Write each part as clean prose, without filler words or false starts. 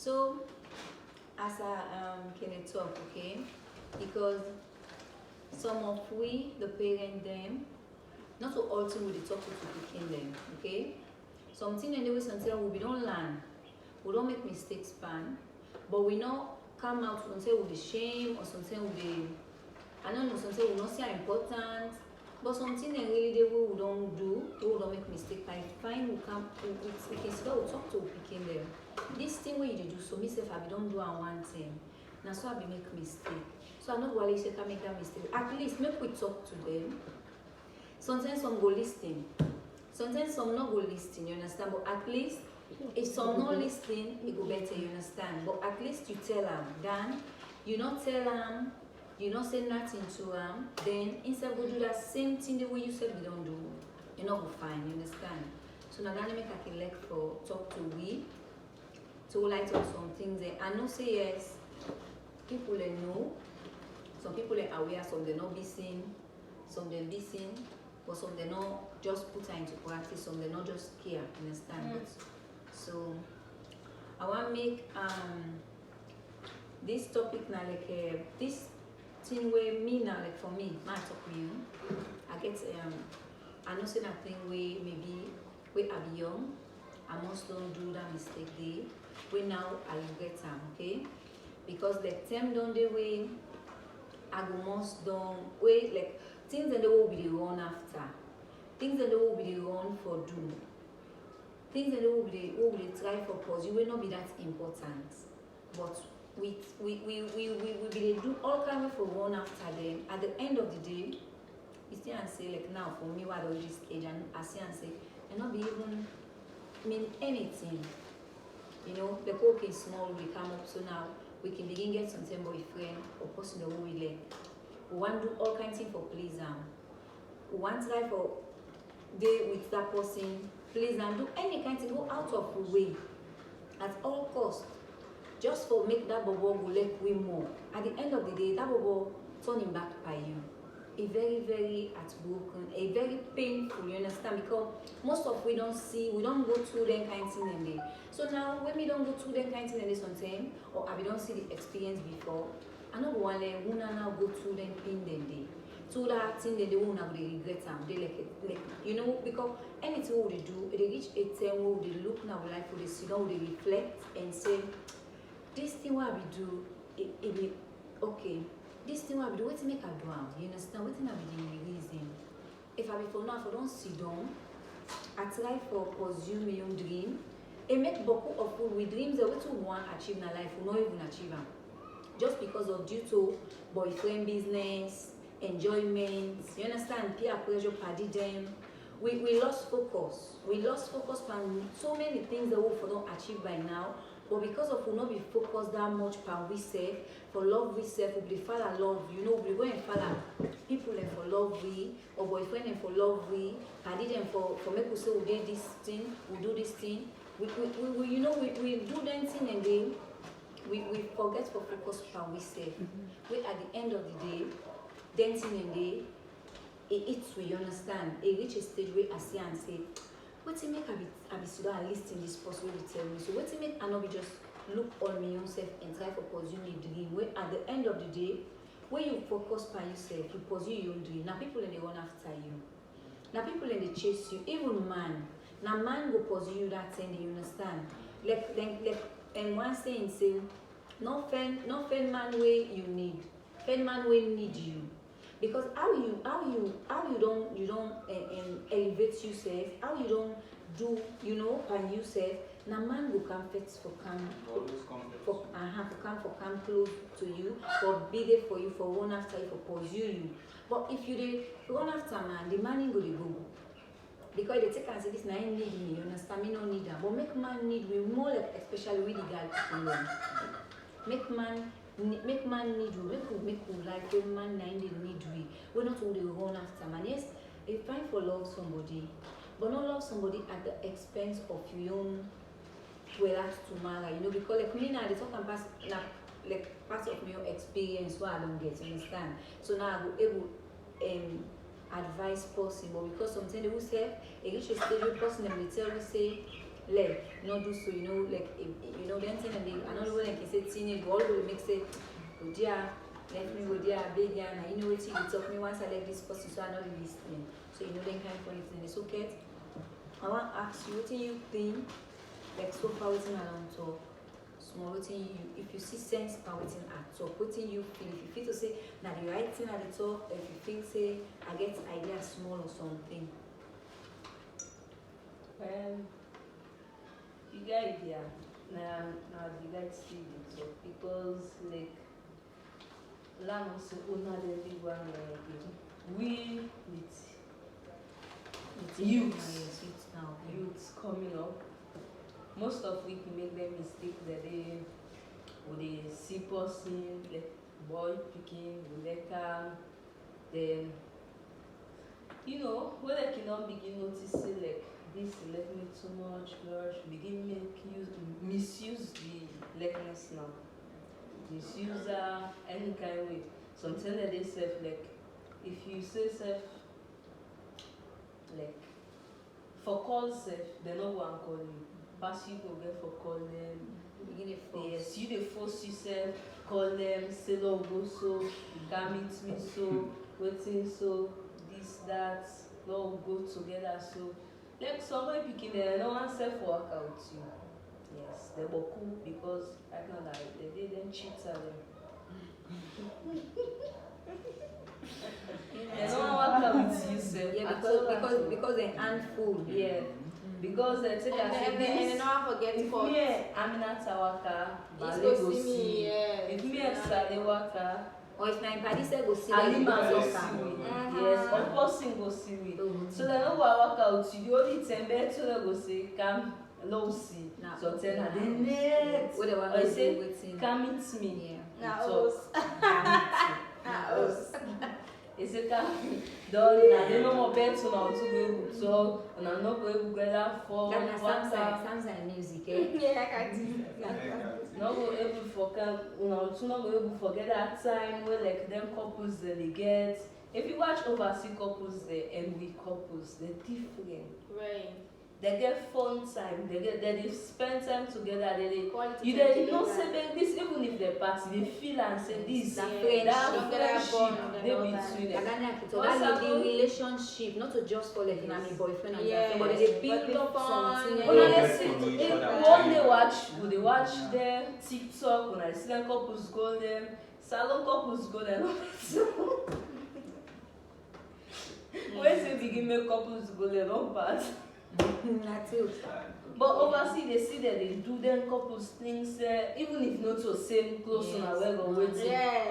So as I can I talk, okay? Because some of we, the parent them, not to all thing we dey talk to pikin them, okay? Something and the way something we don't learn, we don't make mistakes pan, but we not come out and say we dey shame or something we dey, I don't know, something we not see are important, but something and really the way we don't do, we don't make mistake. I find we can still we talk to pikin them. This thing where you dey do, so me self I don't do on one thing. Now so I be make mistake. So I not go say can make that mistake. At least make we talk to them. Sometimes some go listen. Sometimes some not go listen, you understand? But at least if some not listening, it go better, you understand? But at least you tell them, Dan, you not tell them, you not say nothing to them, then instead of go do that same thing the way you said we don't do, you not go fine, you understand? So now that make I can like for talk to we to like talk some things there. I know say yes, people they know, some people are aware, some they not be seen, some they be seen, but some they not just put her into practice, some they not just care, understand? But so I want make this topic now like this thing where me now like for me, my talk with you, I get I know say that thing where maybe we are young, I must don't do that mistake day. We now I regret them, okay? Because the time don't the way I go must don't wait like things that they will be the run after, things that they will be the run for do, things that they will be try for pause. You will not be that important, but we be do all kind of for run after them. At the end of the day, you see and say like now for me what I this age and I see and say and not be even mean anything. You know, the coke is small, we come up so now we can begin get something boyfriend or person the way we like. We want to do all kinds of things for please them. We want to try for day with that person, please them, do any kind of go out of the way at all cost. Just for make that bubble go like way more. At the end of the day, that bubble turning back by you. A very, very heartbroken, a very painful, you understand? Because most of we don't see, we don't go through them kind of thing in there. So now when we don't go through them kind of thing in this something, or we don't see the experience before, I know one like we now go through them in them day. So that thing that they won't have they regret them. They like you know, because anything we do, they reach a time where they look now like for they sit down, they reflect and say, this thing what we do, it be okay. This thing what I do, what to make I do am? You understand? What I be the reason? If I be for now, if I don't sit down, I try for pursue my own dream. It make beaucoup of food with dreams that we want to achieve in our life, we not even achieve them. Just because of due to boyfriend business, enjoyment, you understand? Peer pressure, party them. We lost focus. We lost focus on so many things that we don't achieve by now. But because of we not be focused that much on we self, for love we self, we follow love, you know, we go and follow people and for love we, or boyfriend and for love we, party them for make we say we do this thing, we do this thing. We you know we do that thing and then we forget to focus on we self. We at the end of the day, dancing and day, it's we understand. It reach a stage where I see and say, what to make I be still and listen this person will tell me. So what to make I not be just look on me yourself and try to pursue your dream. Where at the end of the day, when you focus on yourself, you pursue your dream. Now people in the run after you. Now people in the chase you. Even man. Now man will pursue you that thing, you understand? Like and one saying say, no friend man way you need. Friend man way need you. Because how you don't elevate yourself, how you don't do, you know, on yourself, now man will come fix for come close to you, for be there for you, for run after you, for pursue you. But if you dey run after man, the man ain't go go. Because they take and say this now need me, you understand? Me no need that. But make man need we more like especially with the guy. Make man need you, make you like when man need we. We're not only run after man. Yes, it's fine for love somebody, but not love somebody at the expense of your own relax tomorrow, you know, because like me now they talk and pass like part of my experience what I don't get, you understand? So now I go able advise person, but because sometimes they will say a reach a stage person them they tell you say like not do so, like then thing and another one like you said teenage all the make say oh dear let me go there big and what you talk me once I like this person so I not listening. So then kind of funny thing. It's okay. I want to ask you what do you think like so far waiting around talk small what you if you see sense about waiting at talk what do you feel if you feel to say now the right thing at the talk if you feel say I get idea small or something. You get idea now the guy see the talk because like Lamos not everyone we with youths coming up. Most of we can make them mistake that they see person like boy picking later then when they cannot begin noticing like this left me too much gosh begin make use misuse the likeness now. Misuse any kind of way. Sometimes that they say like if you say self like for call self, they no one call you. Pass you go get for call them. Yes, you dey force yourself, call them, say no go so, you can meet me so, waiting so, this, that, no go together so. Like somebody picking there, no one self work out you. Yes, they were cool because I know that they didn't cheat at them. They don't work out with you, sir. Yeah, because they're handful. Yeah. Because they take and they don't forget if for me I'm not a worker, but they go see me. If me extra they worker, or if my party say go see me. Mm-hmm. Yes, of course go see me. So they don't work out. You only 10 bed, so they go say come low see. So tell her the next. What they want to say come meet me. Yeah. It's a done. They no more bed to now to go so and I'm not going to get for Samsung music. Yeah, I can do. Not go able for to not go able to forget that time where like them couples that they get. If you watch overseas couples and we couples, they're different. Right. They get fun time. They spend time together. They say this even if they party, they feel and say this. That friendship they between them. That's the relationship, not to just for like a boyfriend and girlfriend, but they build up something. One they watch their TikTok. When I see them couples go there, salon couples go there. When they begin make couples go there, not bad. But overseas they see that they do them couples things even if not so same close on a well or waiting. Yeah.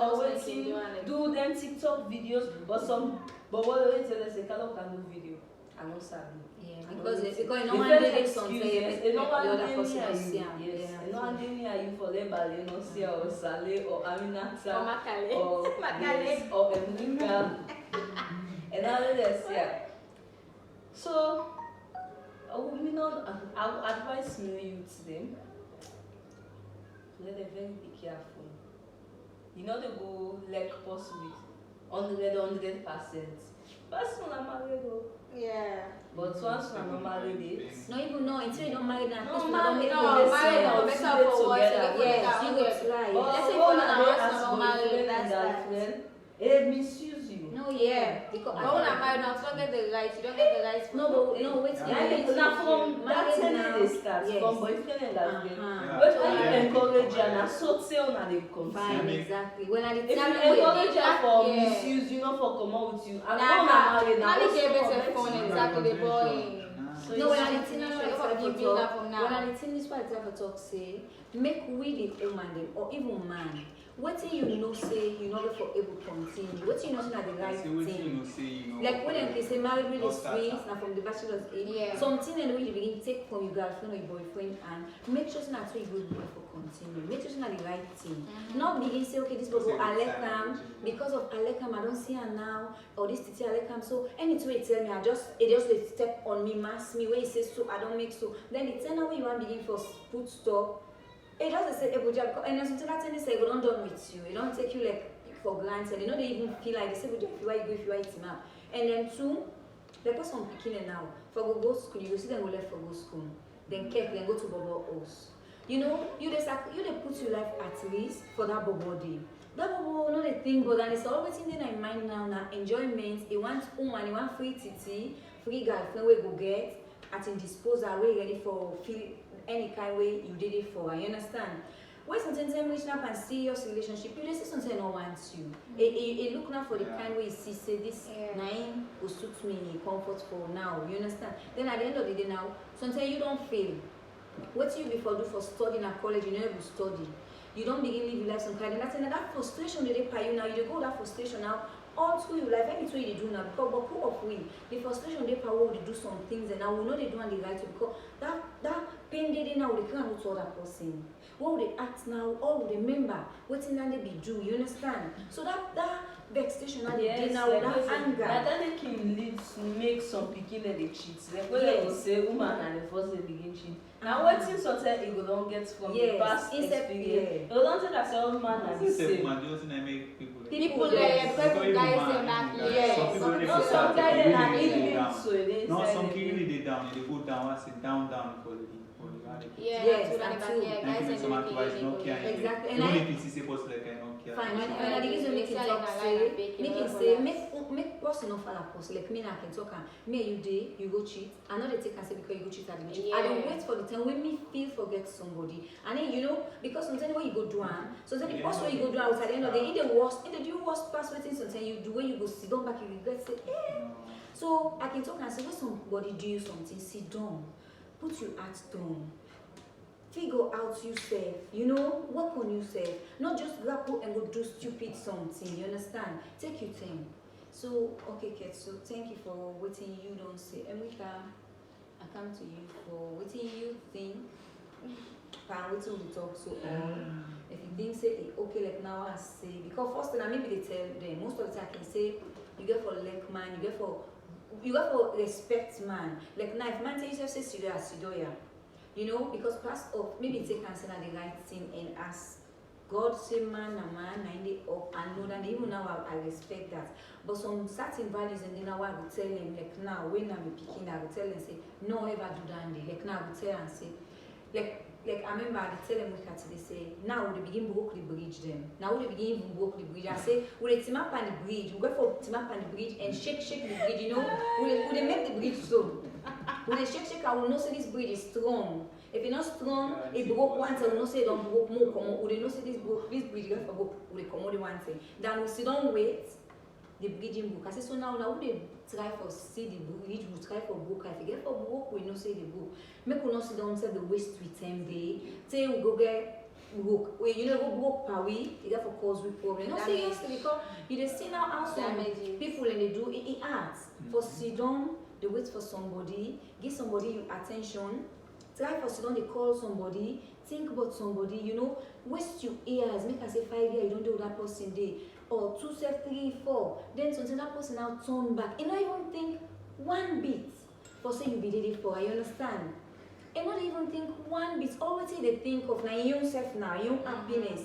Or waiting, do them TikTok videos but what they tell us they cannot do video. I don't sabi. Yeah, because no one did something the other person see. Yes. No one did you for them ballet no see or Sale or Aminata or Makale or Emeka and all this So, I will advise new youths them let them very be careful. They go like possible 100%. Personally, I'm married though. Yeah. But once I'm not married, no, even no, until you don't marry that, no, married better for what? Yes, you would try. Let's say for not married, that's it misuse you. No, yeah. Because when I'm married now, you don't get the rights. You don't get the rights. Wait. Now from that's when they start. From boyfriend and girlfriend. But when you encourage her, now so tell her they continue. Fine, exactly. When I if you encourage her for misuse, you know for come out with you. And when I'm married now, what's the phone exactly the boy? No, when I think this part of talk say, make we the woman or even man. What do you know say you know for able to continue? What do you know say that the right thing? Like when they say married really sweet now from the bachelor's age, something and when you begin take from your girlfriend or your boyfriend and make sure that you good for continue. Make sure that the right thing. Not begin say okay this was Alekam because of Alekam I don't see her now or this titi Alekam so anything you tell me it just a step on me mask me where it says so I don't make so then the ten way you want begin for put stop. It doesn't say a job, and then something that say go don't done with you. It don't take you like for granted. They even feel like they say if you go if you eat him out. And then two, Like what's some beginning now? For go school, you go see them go left for go school. Then cake, then go to Bobo house. You know, you just put your life at least for that Bobo day. That Bobo not a thing, but and it's always in their mind now enjoyment. He wants woman, he want free titi, free girlfriend we go get at in disposal, we ready for feel any kind way you did it for. You understand? When sometimes I'm reaching up and serious relationship, you just see something no wants you. It look now for the kind way you see say this nine will suit me, comfort for now. You understand? Then at the end of the day now, sometimes you don't fail. What you before do for study in a college, you never study. You don't begin live your life some kind of that frustration they pay you now, you go that frustration now all through your life, anything you do now, because but who of we, the frustration they pay will do some things and now we know they do and they right to because that pain they now they can't go to other person. What would they act now? All would they remember what thing that they be do, you understand? So that vexation that they do now, that anger. That can lead to make some people they cheat. Like when they will say woman and the first they begin cheat. Now what things sort of it go don't get from the past experience. They don't say that all man and the same. People there because guys say that No, some guys they are even so they no, some people they down, they go down, I say down for the yes, that's true. guys Exactly. And even if it's supposed like I don't care. Fine, and the reason make it talk say, make person no fall apart. Like me now can talk and me you day, you go cheat. I know they take and say because you go cheat, I cheat. I don't wait for the time when me feel forget somebody. And then you know, because sometimes when you go do so then the first way you go do outside the end of the day, either do worst pass waiting sometimes you do when you go sit down back you regret say, So I can talk and say when somebody do you something, sit down, put your heart down. Figure out yourself, you know, work on yourself. Not just grapple and go do stupid something, you understand? Take your time. So, okay, Kate, so thank you for waiting you don't say. Emeka, I come to you for waiting you think. Can wait till we talk so on. If you think say okay, like now I say, because first thing maybe they tell them, most of the time I can say, you get for like man, you get for respect man. Like now if man tell yourself say Sidoya. You know, because past of maybe take consider the right thing and ask God say man, and they up and know that even now I respect that. But some certain values and then now I will tell them like now when I'm picking, I will tell them say no ever do that and like now I will tell and say like I remember I tell them they say now we begin broke the bridge them. Now we begin even broke the bridge. I say we team up on the bridge, we go for team up on the bridge and shake the bridge, you know, we make the bridge so. When they shake, I will not say this bridge is strong. If it's not strong, it broke once, I will not say it don't broke more. Come on, we not say this bridge is broke, we come on the one thing. Then we sit down wait, the bridge in broke. I say so now we try for see the bridge, we try for broke. If you get for broke, we not say the broke. Make we not sit down say the waste with them day. Say we go get broke. We you know go broke per week, you get for cause with problem. Not seriously because you just see now how some people and they do it arts for sit down. They wait for somebody, give somebody your attention, try for sit down, they call somebody, think about somebody, you know, waste your ears, make us say 5 years, you don't do that person day, or 2, 3, 4, then something that person now turn back, and not even think one bit for say you be ready for, you understand? And not even think one bit, always they think of now your own self now, your own happiness,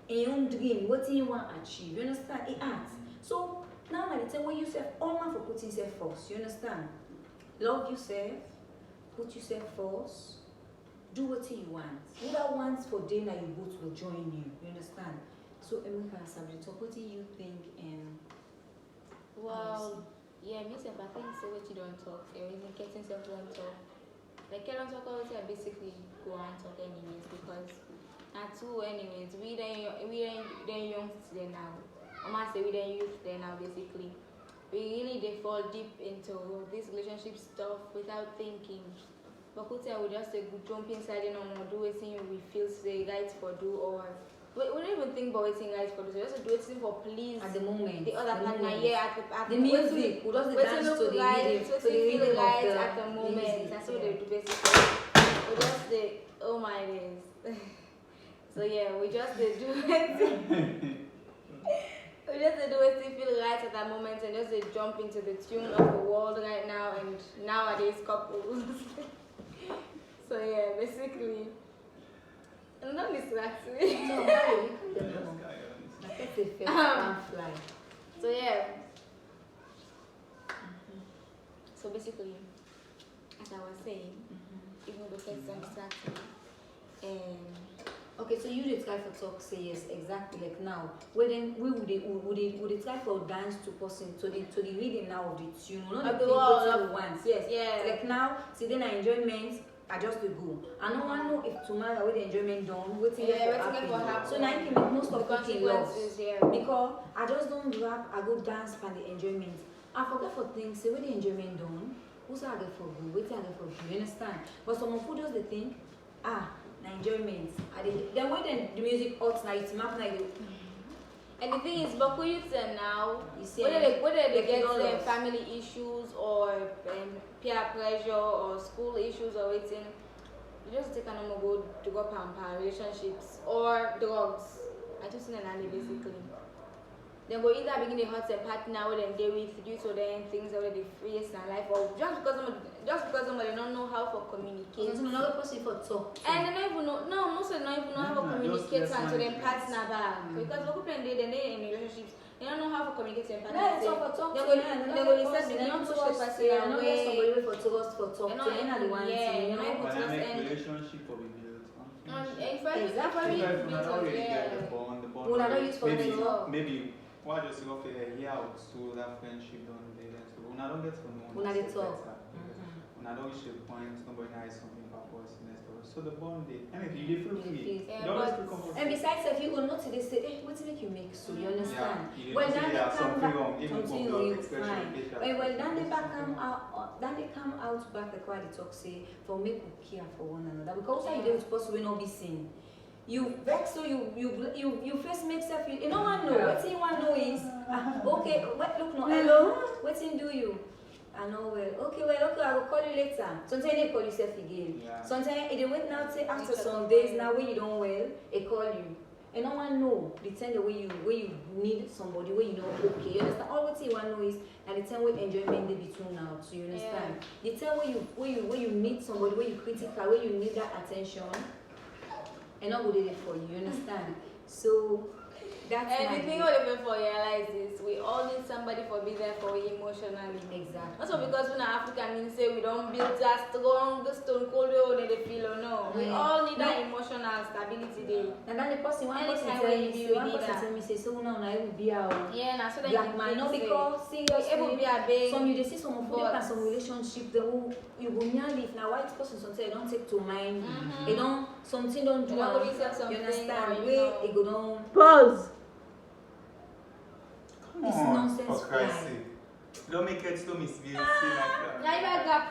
and your own dream, what you want to achieve, you understand? It acts. So now at the time when you self, all man for putting yourself first, you understand? Love yourself, put yourself first, do what you want. Whoever wants for dinner, you both will join you. You understand? So, Emeka, subject talk. What do you think? And well, yeah, myself, I think say what you don't talk. Even getting self don't talk. Like I don't talk about it, I basically go and talk anyways because at two anyways, we then young today now. I must say we then youth there now basically. We really they fall deep into this relationship stuff without thinking. But could say we just jump inside and do anything we feel say right for do or we don't even think about anything right for do. So just do it for please at the moment. The other partner, at the music, we just dance to the rhythm, so they feel right at the moment. That's what they do basically. We just oh my days. So yeah, we just do it. We just do it to feel right at that moment and just jump into the tune of the world right now and nowadays couples. So yeah, basically, I'm not distracted. No, that's a fair fly. So yeah. So basically, as I was saying, even though first I'm starting, Okay, so you dey try for talk say yes, exactly like now. When then we would they try for dance to person to the rhythm now of the tune, not the Of the thing word, wetin we want. Yes. yeah. Like now, see then I enjoyment, I just dey go. I no wan know if tomorrow with the enjoyment done, wetin get for happen. So now you can make most of the people in love. consequences, yeah. Because I just don't rap, I go dance for the enjoyment. I forget for things, say when the enjoyment done, who's I get for good, wetin I get for good, you understand? But some of who just they think, na enjoyment. Then when the music hot now, it's map now. And the thing is, Baku youth now, You see, whether they get lost. family issues or peer pressure or school issues or anything, you just take a normal go to go pamper relationships or drugs. I just think that basically. Then go either begin a hot partner with them they with due to them things that they face in life, or just because somebody don't know how to communicate. So another person for talk. And they don't even know. No, most of them don't even know how to communicate and to them partner back. Because what people they in relationships, they don't know how to communicate to them partner. They talk They to go them. they go instead begin to push the person away. Somebody wait for talk to them. They not the one thing, you know. But I make relationship for the build. If I Maybe why just go for a year or two that friendship don't they so when I don't get to know When I talk. when I don't share points, nobody knows something about us and stuff. So the bond they anything you feel free. Yeah, You don't always feel comfortable. And besides, if you go not to they say, what make you make so you understand? Yeah, Well, then they there are come some back. freedom, even Something from you your expression, fine. facial Well, then they back expression. come out. Then they come out back like why they talk say for make we care for one another. Because how you do with person will not be seen. You vex so you first make self you no one know. What you want know is okay. What look no hello. What thing do you? I know well. Okay, I will call you later. Sometimes they call yourself again. Yeah. Sometimes they wait now say after some days now when you don't well, they call you. And no one know the time the way you need somebody where you know okay. You understand? All what you want know is and the time when enjoyment they between now. So you understand? The time where you need somebody where you critical, where you need that attention. And not good it for you, understand? So that's and the thing what even for realize is we all need somebody for be there for you emotionally. Exactly. Also because when African means say we don't build that strong stone cold way they feel or no. We all need that emotional stability there. And then the person one person tell me say so now I will be our so that black man. No because seriously some you see some of them and some relationship the who you go near leave now white person sometimes they don't take to mind. They don't something don't do. You understand? Where they go down. Pause. This nonsense. For Christ's sake. Don't make it so misbehaving like that. Now you got